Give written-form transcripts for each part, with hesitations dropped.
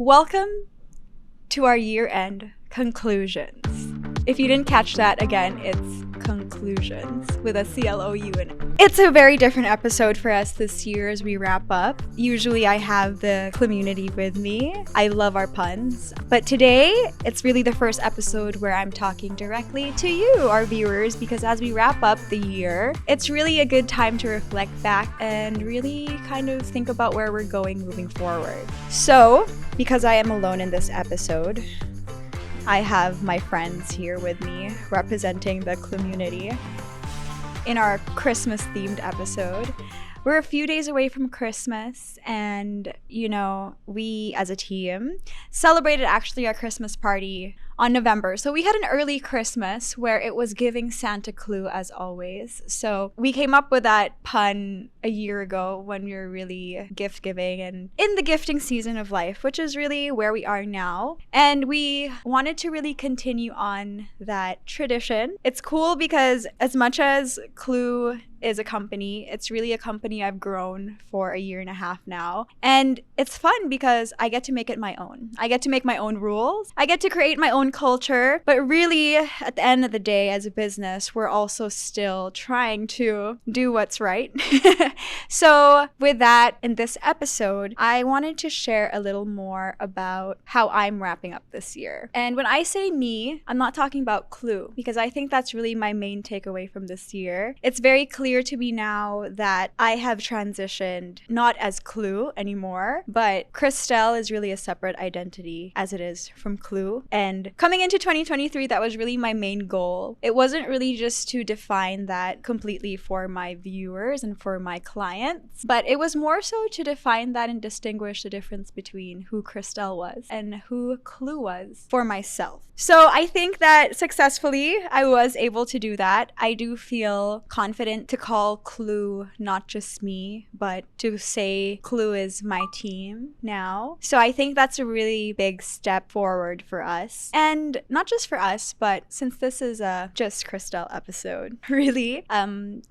Welcome to our year-end conclusions. If you didn't catch that, again, it's conclusions with a C-L-O-U in it. It's a very different episode for us this year as we wrap up. Usually I have the community with me. I love our puns. But today, it's really the first episode where I'm talking directly to you, our viewers, because as we wrap up the year, it's really a good time to reflect back and really kind of think about where we're going moving forward. So, because I am alone in this episode, I have my friends here with me representing the community in our Christmas-themed episode. We're a few days away from Christmas, and we as a team celebrated actually our Christmas party on November. So we had an early Christmas where it was giving Santa Clou as always. So we came up with that pun a year ago when we were really gift giving and in the gifting season of life, which is really where we are now. And we wanted to really continue on that tradition. It's cool because as much as Clou is a company, it's really a company I've grown for a year and a half now. And it's fun because I get to make it my own. I get to make my own rules. I get to create my own culture. But really, at the end of the day, as a business, we're also still trying to do what's right. So with that, in this episode, I wanted to share a little more about how I'm wrapping up this year. And when I say me, I'm not talking about Clou, because I think that's really my main takeaway from this year. It's very clear to me now that I have transitioned not as Clou anymore, but Christelle is really a separate identity as it is from Clou. And coming into 2023, that was really my main goal. It wasn't really just to define that completely for my viewers and for my clients, but it was more so to define that and distinguish the difference between who Christelle was and who Clou was for myself. So I think that successfully I was able to do that. I do feel confident to call Clou not just me, but to say Clou is my team now. So I think that's a really big step forward for us. And not just for us, but since this is a Just Christelle episode, really,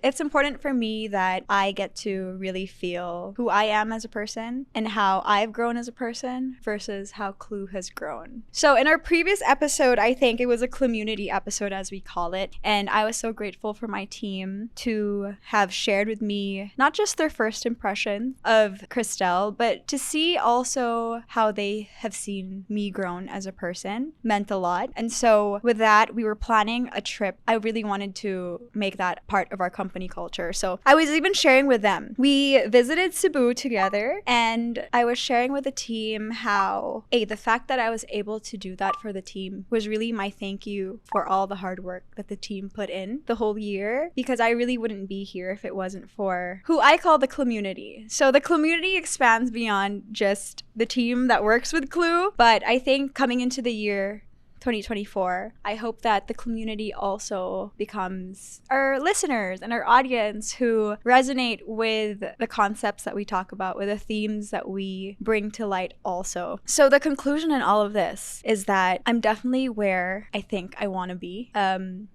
it's important for me that I get to really feel who I am as a person and how I've grown as a person versus how Clou has grown. So in our previous episode, I think it was a community episode as we call it, and I was so grateful for my team to have shared with me not just their first impression of Christelle, but to see also how they have seen me grown as a person meant a lot. And so with that, we were planning a trip. I really wanted to make that part of our company culture. So I was even sharing with them. We visited Cebu together, and I was sharing with the team how, the fact that I was able to do that for the team was really my thank you for all the hard work that the team put in the whole year, because I really wouldn't be here if it wasn't for who I call the community. So the community expands beyond just the team that works with Clou, but I think coming into the year 2024, I hope that the community also becomes our listeners and our audience who resonate with the concepts that we talk about, with the themes that we bring to light also. So the conclusion in all of this is that I'm definitely where I think I want to be.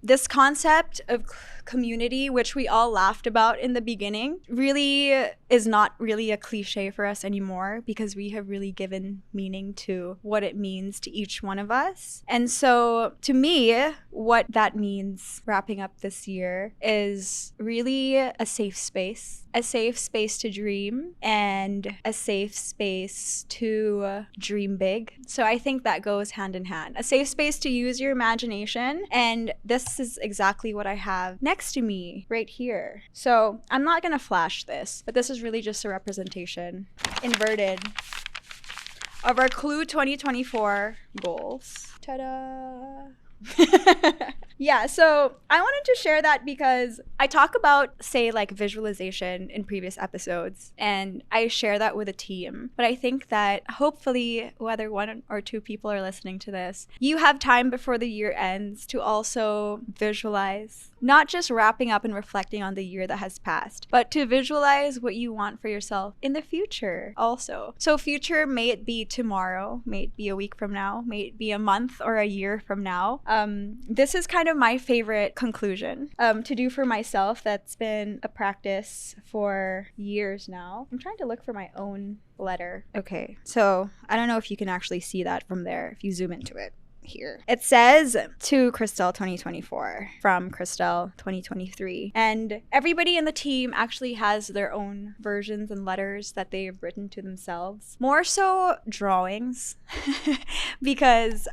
This concept of community, which we all laughed about in the beginning, really is not really a cliche for us anymore, because we have really given meaning to what it means to each one of us. And so to me, what that means wrapping up this year is really a safe space to dream and a safe space to dream big. So I think that goes hand in hand. A safe space to use your imagination. And this is exactly what I have next to me right here. So I'm not going to flash this, but this is really just a representation, inverted, of our Clou 2024 goals. Ta-da! Yeah, so I wanted to share that because I talk about, say, like visualization in previous episodes, and I share that with a team. But I think that hopefully, whether one or two people are listening to this, you have time before the year ends to also visualize, not just wrapping up and reflecting on the year that has passed, but to visualize what you want for yourself in the future also. So future, may it be tomorrow, may it be a week from now, may it be a month or a year from now. This is kind kind of my favorite conclusion to do for myself. That's been a practice for years now. I'm trying to look for my own letter. Okay, so I don't know if you can actually see that from there if you zoom into it. Here. It says to Christelle 2024 from Christelle 2023. And everybody in the team actually has their own versions and letters that they've written to themselves. More so drawings because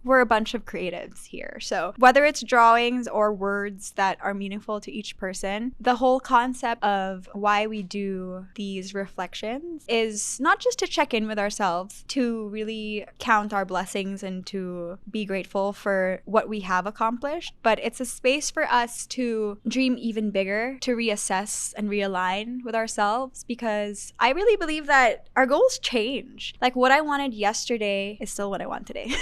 we're a bunch of creatives here. So whether it's drawings or words that are meaningful to each person, the whole concept of why we do these reflections is not just to check in with ourselves, to really count our blessings and to be grateful for what we have accomplished, but it's a space for us to dream even bigger, to reassess and realign with ourselves, because I really believe that our goals change. Like what I wanted yesterday is still what I want today.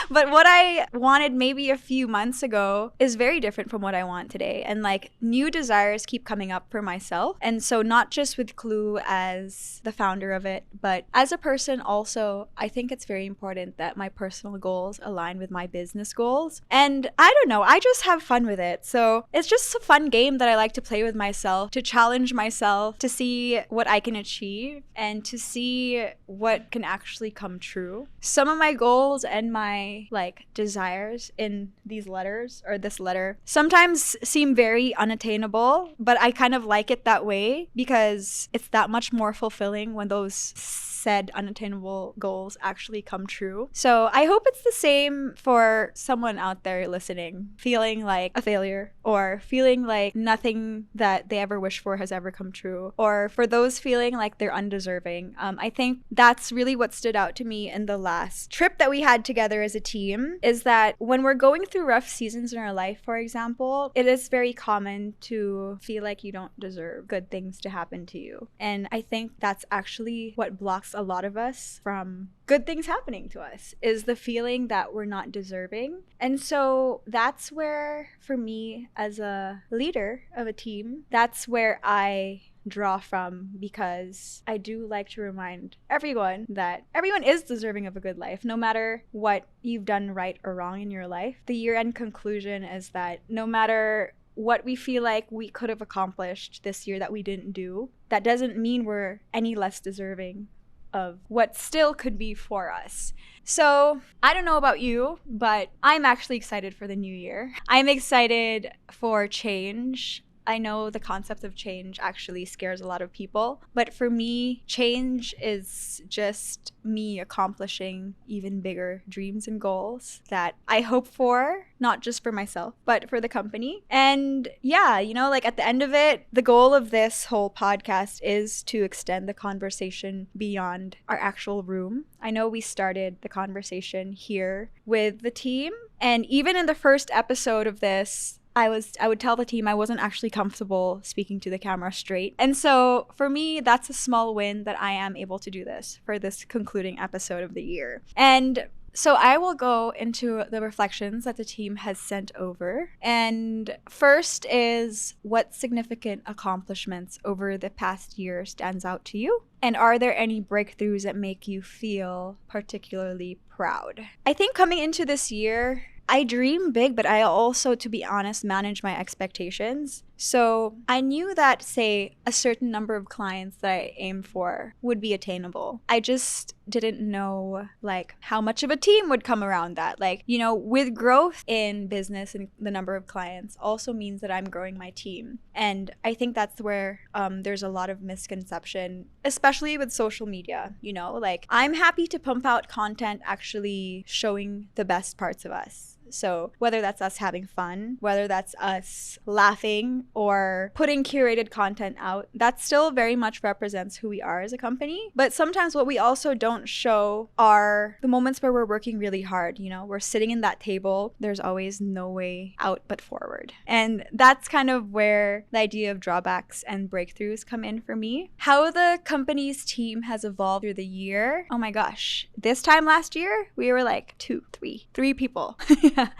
But what I wanted maybe a few months ago is very different from what I want today. And like new desires keep coming up for myself. And so not just with Clou as the founder of it, but as a person also, I think it's very important that my personal goals align with my business goals. And I don't know, I just have fun with it. So it's just a fun game that I like to play with myself, to challenge myself, to see what I can achieve and to see what can actually come true. Some of my goals and my like desires in these letters or this letter sometimes seem very unattainable, but I kind of like it that way because it's that much more fulfilling when those said unattainable goals actually come true. So I hope it's the same for someone out there listening, feeling like a failure or feeling like nothing that they ever wish for has ever come true, or for those feeling like they're undeserving. I think that's really what stood out to me in the last trip that we had together as a team, is that when we're going through rough seasons in our life, for example, it is very common to feel like you don't deserve good things to happen to you. And I think that's actually what blocks a lot of us from good things happening to us, is the feeling that we're not deserving. And so that's where, for me as a leader of a team, that's where I draw from, because I do like to remind everyone that everyone is deserving of a good life, no matter what you've done right or wrong in your life. The year-end conclusion is that no matter what we feel like we could have accomplished this year that we didn't do, that doesn't mean we're any less deserving of what still could be for us. So I don't know about you, but I'm actually excited for the new year. I'm excited for change. I know the concept of change actually scares a lot of people, but for me, change is just me accomplishing even bigger dreams and goals that I hope for, not just for myself, but for the company. And yeah, you know, like at the end of it, the goal of this whole podcast is to extend the conversation beyond our actual room. I know we started the conversation here with the team, and even in the first episode of this, I would tell the team I wasn't actually comfortable speaking to the camera straight. And so for me, that's a small win that I am able to do this for this concluding episode of the year. And so I will go into the reflections that the team has sent over. And first is, what significant accomplishments over the past year stands out to you? And are there any breakthroughs that make you feel particularly proud? I think coming into this year, I dream big, but I also, to be honest, manage my expectations. So I knew that, say, a certain number of clients that I aimed for would be attainable. I just didn't know, like, how much of a team would come around that. Like, you know, with growth in business and the number of clients also means that I'm growing my team. And I think that's where there's a lot of misconception, especially with social media. You know, like, I'm happy to pump out content actually showing the best parts of us. So whether that's us having fun, whether that's us laughing or putting curated content out, that still very much represents who we are as a company. But sometimes what we also don't show are the moments where we're working really hard. You know, we're sitting in that table. There's always no way out but forward. And that's kind of where the idea of drawbacks and breakthroughs come in for me. How the company's team has evolved through the year. Oh my gosh. This time last year, we were like three people.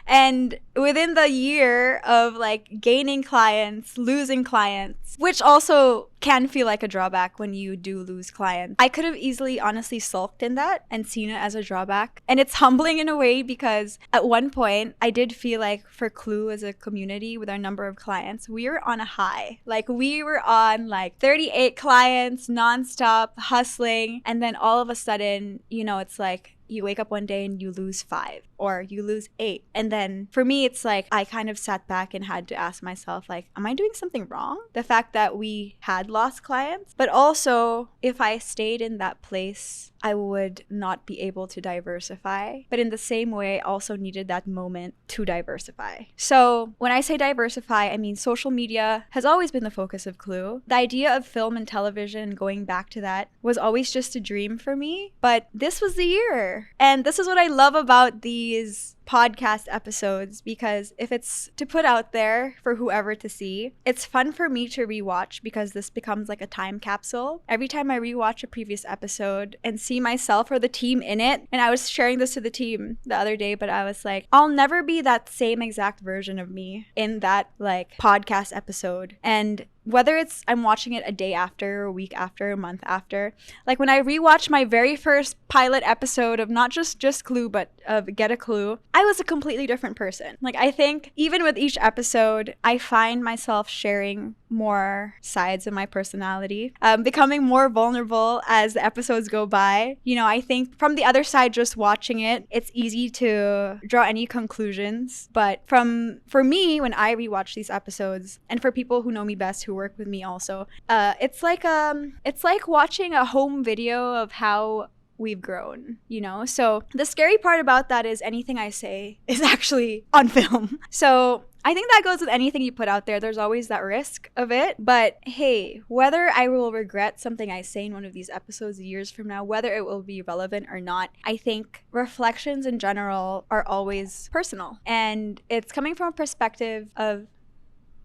And within the year of like gaining clients, losing clients, which also can feel like a drawback when you do lose clients. I could have easily honestly sulked in that and seen it as a drawback. And it's humbling in a way because at one point I did feel like for Clou as a community with our number of clients, we were on a high. Like we were on like 38 clients nonstop hustling. And then all of a sudden, you know, it's like you wake up one day and you lose 5 or you lose 8. And then for me, it's like I kind of sat back and had to ask myself, like, am I doing something wrong? The fact that we had lost clients, but also if I stayed in that place, I would not be able to diversify. But in the same way, I also needed that moment to diversify. So when I say diversify, I mean social media has always been the focus of Clou. The idea of film and television, going back to that, was always just a dream for me. But this was the year. And this is what I love about these podcast episodes, because if it's to put out there for whoever to see, it's fun for me to rewatch because this becomes like a time capsule. Every time I rewatch a previous episode and see myself or the team in it, and I was sharing this to the team the other day, but I was like, I'll never be that same exact version of me in that like podcast episode. And whether it's I'm watching it a day after, a week after, a month after, like when I rewatch my very first pilot episode of not just Clou, but of Get a Clue, I was a completely different person. Like I think even with each episode, I find myself sharing more sides of my personality, becoming more vulnerable as the episodes go by. You know, I think from the other side, just watching it, it's easy to draw any conclusions. But for me, when I rewatch these episodes, and for people who know me best, who work with me also, it's like watching a home video of how we've grown, you know? So the scary part about that is anything I say is actually on film. So I think that goes with anything you put out there. There's always that risk of it. But hey, whether I will regret something I say in one of these episodes years from now, whether it will be relevant or not, I think reflections in general are always personal. And it's coming from a perspective of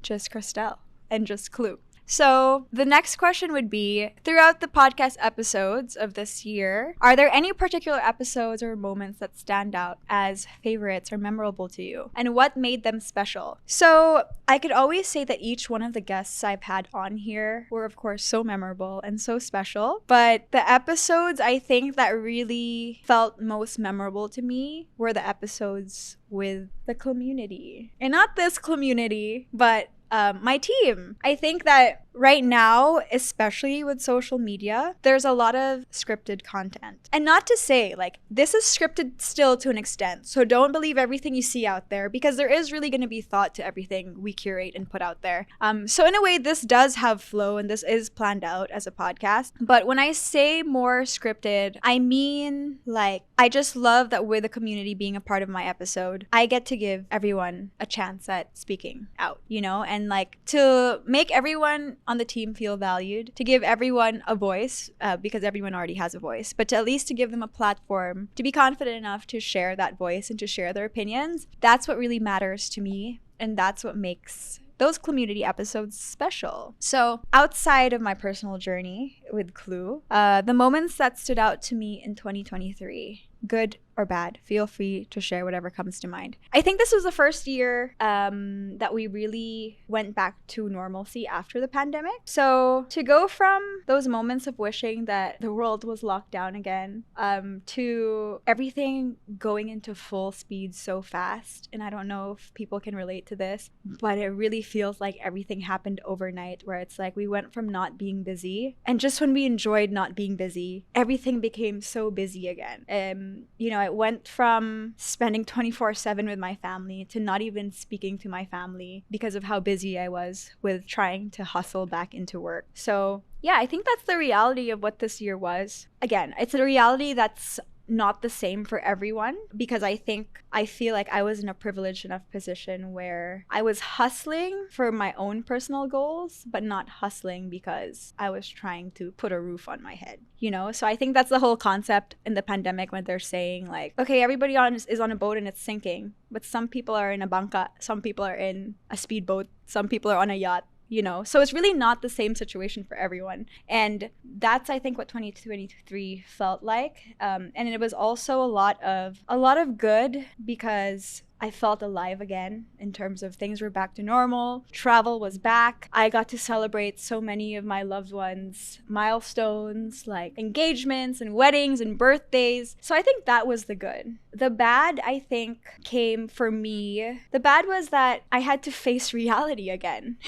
just Christelle and just Clou. So the next question would be, throughout the podcast episodes of this year, are there any particular episodes or moments that stand out as favorites or memorable to you? And what made them special? So I could always say that each one of the guests I've had on here were, of course, so memorable and so special. But the episodes I think that really felt most memorable to me were the episodes with the community. And not this community, but my team. I think that right now, especially with social media, there's a lot of scripted content. And not to say, like, this is scripted still to an extent. So don't believe everything you see out there, because there is really going to be thought to everything we curate and put out there. So in a way, this does have flow and this is planned out as a podcast. But when I say more scripted, I mean, like, I just love that with the community being a part of my episode, I get to give everyone a chance at speaking out, you know, and like to make everyone on the team feel valued, to give everyone a voice, because everyone already has a voice, but to at least to give them a platform to be confident enough to share that voice and to share their opinions. That's what really matters to me, and that's what makes those community episodes special. So outside of my personal journey with Clou, the moments that stood out to me in 2023, good or bad, feel free to share whatever comes to mind. I think this was the first year that we really went back to normalcy after the pandemic. So to go from those moments of wishing that the world was locked down again, to everything going into full speed so fast, and I don't know if people can relate to this, but it really feels like everything happened overnight, where it's like we went from not being busy, and just when we enjoyed not being busy, everything became so busy again. You know, it went from spending 24/7 with my family to not even speaking to my family because of how busy I was with trying to hustle back into work. So yeah, I think that's the reality of what this year was. Again, it's a reality that's not the same for everyone, because I feel like I was in a privileged enough position where I was hustling for my own personal goals, but not hustling because I was trying to put a roof on my head, you know? So I think that's the whole concept in the pandemic, when they're saying like, okay, everybody is on a boat and it's sinking, but some people are in a bangka, some people are in a speedboat, some people are on a yacht, you know? So it's really not the same situation for everyone. And that's, I think, what 2023 felt like. And it was also a lot of good, because I felt alive again in terms of things were back to normal. Travel was back. I got to celebrate so many of my loved ones' milestones, like engagements and weddings and birthdays. So I think that was the good. The bad, I think, came for me. The bad was that I had to face reality again.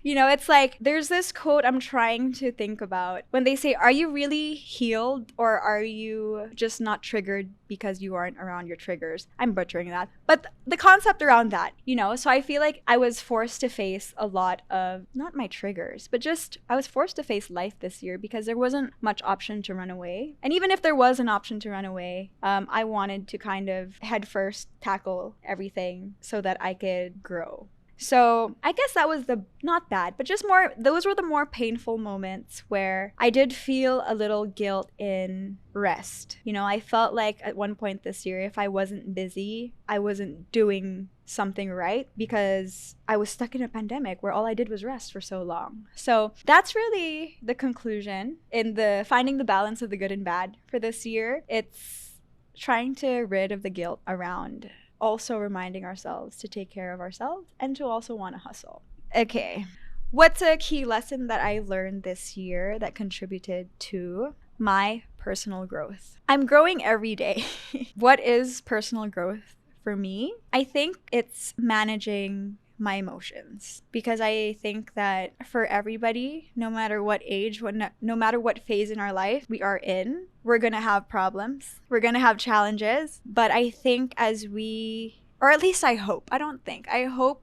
It's like there's this quote I'm trying to think about when they say, are you really healed or are you just not triggered because you aren't around your triggers? I'm butchering that. But the concept around that, so I feel like I was forced to face a lot of, not my triggers, but just I was forced to face life this year because there wasn't much option to run away. And even if there was an option to run away, I wanted to kind of head first tackle everything so that I could grow. So I guess that was not bad, but just those were the more painful moments where I did feel a little guilt in rest. I felt like at one point this year, if I wasn't busy, I wasn't doing something right because I was stuck in a pandemic where all I did was rest for so long. So that's really the conclusion in the finding the balance of the good and bad for this year. It's trying to rid of the guilt around also reminding ourselves to take care of ourselves and to also want to hustle. Okay, what's a key lesson that I learned this year that contributed to my personal growth? I'm growing every day. What is personal growth for me? I think it's managing my emotions, because I think that for everybody, no matter what age, no matter what phase in our life we are in, we're gonna have problems, we're gonna have challenges. But I think or at least I hope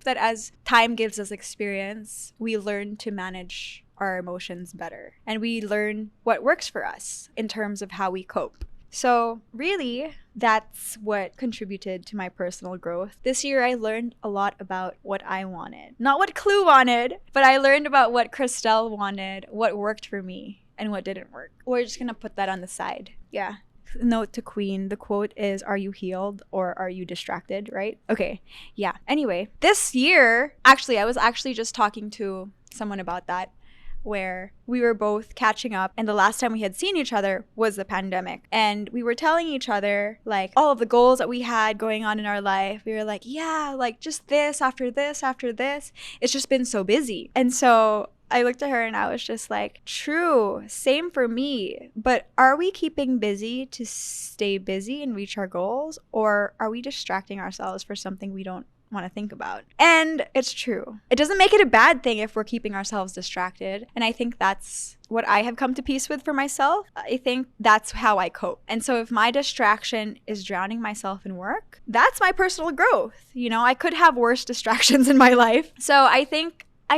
that as time gives us experience, we learn to manage our emotions better and we learn what works for us in terms of how we cope. So really, that's what contributed to my personal growth. This year, I learned a lot about what I wanted. Not what Clou wanted, but I learned about what Christelle wanted, what worked for me, and what didn't work. We're just gonna put that on the side. Yeah. Note to Queen, the quote is, are you healed or are you distracted, right? Okay, yeah. Anyway, this year, I was actually just talking to someone about that, where we were both catching up and the last time we had seen each other was the pandemic, and we were telling each other like all of the goals that we had going on in our life. We were like, yeah, like just this after this after this. It's just been so busy. And so I looked at her and I was just like, true, same for me. But are we keeping busy to stay busy and reach our goals, or are we distracting ourselves for something we don't want to think about? And it's true. It doesn't make it a bad thing if we're keeping ourselves distracted. And I think that's what I have come to peace with for myself. I think that's how I cope. And so if my distraction is drowning myself in work, that's my personal growth. I could have worse distractions in my life. So I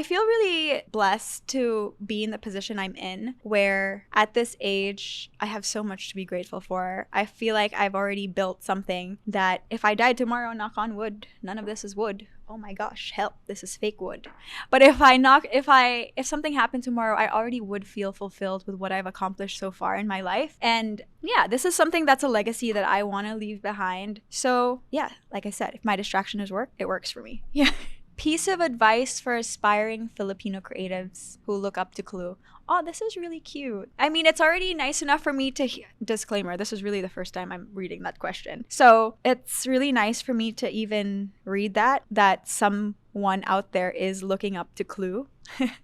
feel really blessed to be in the position I'm in, where at this age, I have so much to be grateful for. I feel like I've already built something that if I died tomorrow, knock on wood, none of this is wood. Oh my gosh, help, this is fake wood. But if something happened tomorrow, I already would feel fulfilled with what I've accomplished so far in my life. And yeah, this is something that's a legacy that I want to leave behind. So yeah, like I said, if my distraction is work, it works for me. Yeah. Piece of advice for aspiring Filipino creatives who look up to Clou. Oh, this is really cute. I mean, it's already nice enough for me to disclaimer, this is really the first time I'm reading that question. So it's really nice for me to even read that someone out there is looking up to Clou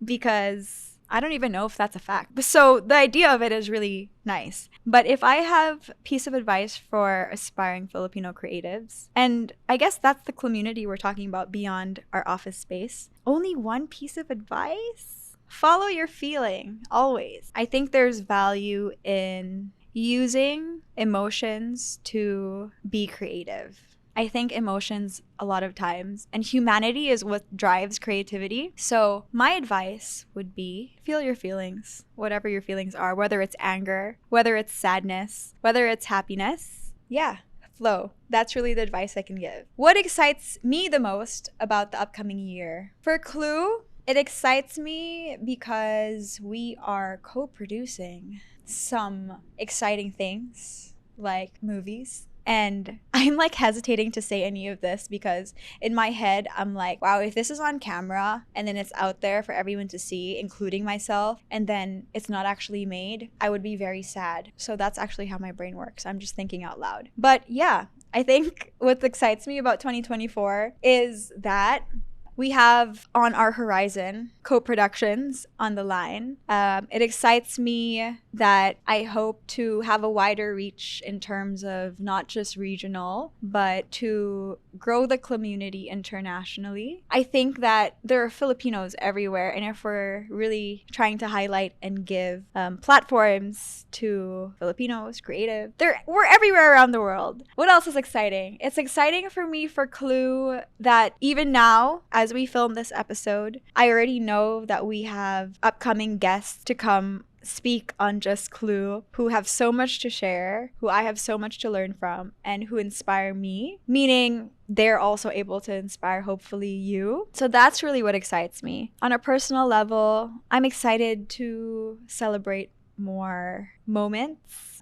because I don't even know if that's a fact. So the idea of it is really nice. But if I have a piece of advice for aspiring Filipino creatives, and I guess that's the community we're talking about beyond our office space, only one piece of advice? Follow your feeling, always. I think there's value in using emotions to be creative. I think emotions a lot of times, and humanity is what drives creativity. So my advice would be feel your feelings, whatever your feelings are, whether it's anger, whether it's sadness, whether it's happiness. Yeah, flow. That's really the advice I can give. What excites me the most about the upcoming year? For Clou, it excites me because we are co-producing some exciting things like movies. And I'm like hesitating to say any of this because in my head, I'm like, wow, if this is on camera and then it's out there for everyone to see, including myself, and then it's not actually made, I would be very sad. So that's actually how my brain works. I'm just thinking out loud. But yeah, I think what excites me about 2024 is that we have on our horizon co-productions on the line. It excites me that I hope to have a wider reach in terms of not just regional, but to grow the community internationally. I think that there are Filipinos everywhere, and if we're really trying to highlight and give platforms to Filipinos, creative, we're everywhere around the world. What else is exciting? It's exciting for me for Clou that even now, as we film this episode, I already know that we have upcoming guests to come speak on Just Clou who have so much to share, who I have so much to learn from, and who inspire me, meaning they're also able to inspire hopefully you. So that's really what excites me. On a personal level, I'm excited to celebrate more moments,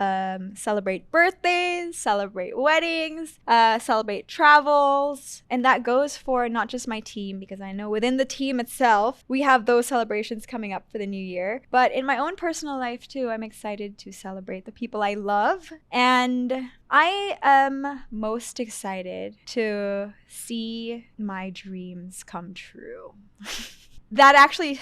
celebrate birthdays, celebrate weddings, celebrate travels. And that goes for not just my team, because I know within the team itself, we have those celebrations coming up for the new year. But in my own personal life too, I'm excited to celebrate the people I love. And I am most excited to see my dreams come true. That actually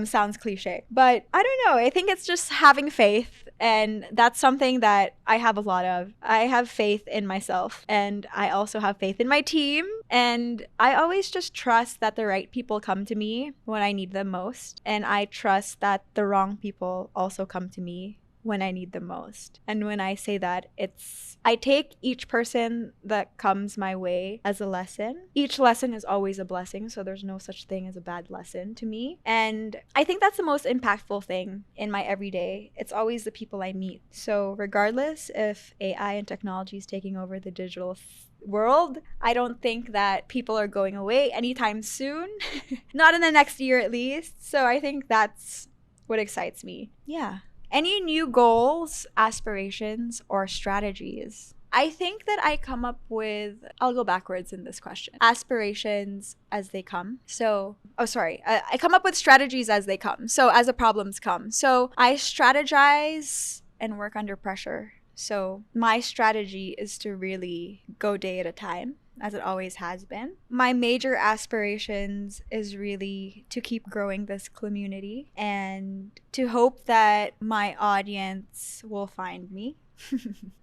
sounds cliche, but I don't know. I think it's just having faith, and that's something that I have a lot of. I have faith in myself, and I also have faith in my team, and I always just trust that the right people come to me when I need them most, and I trust that the wrong people also come to me when I need them most. And when I say that, I take each person that comes my way as a lesson. Each lesson is always a blessing, so there's no such thing as a bad lesson to me. And I think that's the most impactful thing in my everyday. It's always the people I meet. So regardless if AI and technology is taking over the digital world, I don't think that people are going away anytime soon. Not in the next year at least. So I think that's what excites me. Yeah. Any new goals, aspirations, or strategies? I think that I come up with, I'll go backwards in this question. Aspirations as they come. I come up with strategies as they come. So as the problems come. So I strategize and work under pressure. So my strategy is to really go day at a time, as it always has been. My major aspirations is really to keep growing this community and to hope that my audience will find me.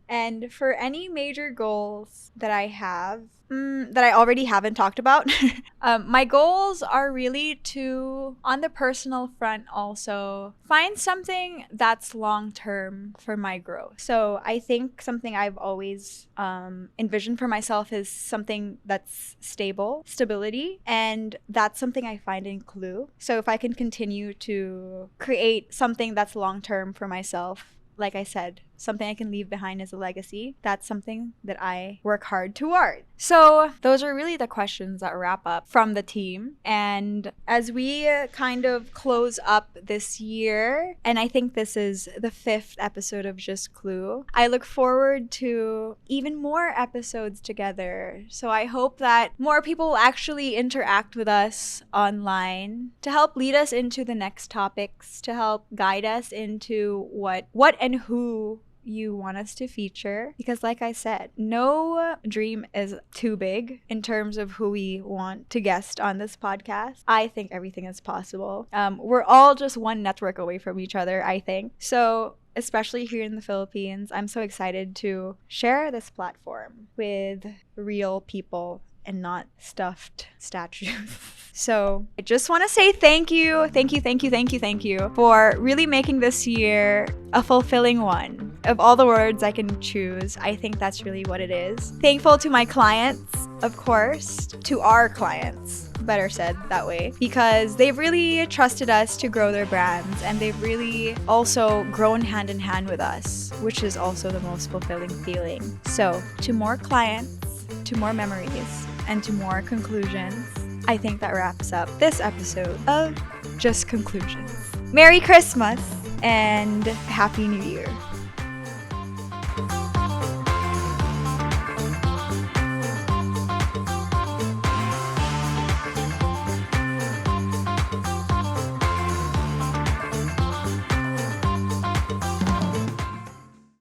And for any major goals that I have, that I already haven't talked about, my goals are really to, on the personal front also, find something that's long-term for my growth. So I think something I've always envisioned for myself is something that's stability, and that's something I find in Clou. So if I can continue to create something that's long-term for myself, like I said, something I can leave behind as a legacy, that's something that I work hard toward. So those are really the questions that wrap up from the team. And as we kind of close up this year, and I think this is the 5th episode of Just Clou, I look forward to even more episodes together. So I hope that more people will actually interact with us online to help lead us into the next topics, to help guide us into what and who you want us to feature, because like I said, no dream is too big in terms of who we want to guest on this podcast. I think everything is possible. We're all just one network away from each other, I think. So especially here in the Philippines, I'm so excited to share this platform with real people and not stuffed statues. So I just want to say thank you for really making this year a fulfilling one. Of all the words I can choose, I think that's really what it is. Thankful to my clients, of course, to our clients, better said that way, because they've really trusted us to grow their brands, and they've really also grown hand in hand with us, which is also the most fulfilling feeling. So to more clients, to more memories, and to more conclusions, I think that wraps up this episode of Just Conclusions. Merry Christmas and Happy New Year.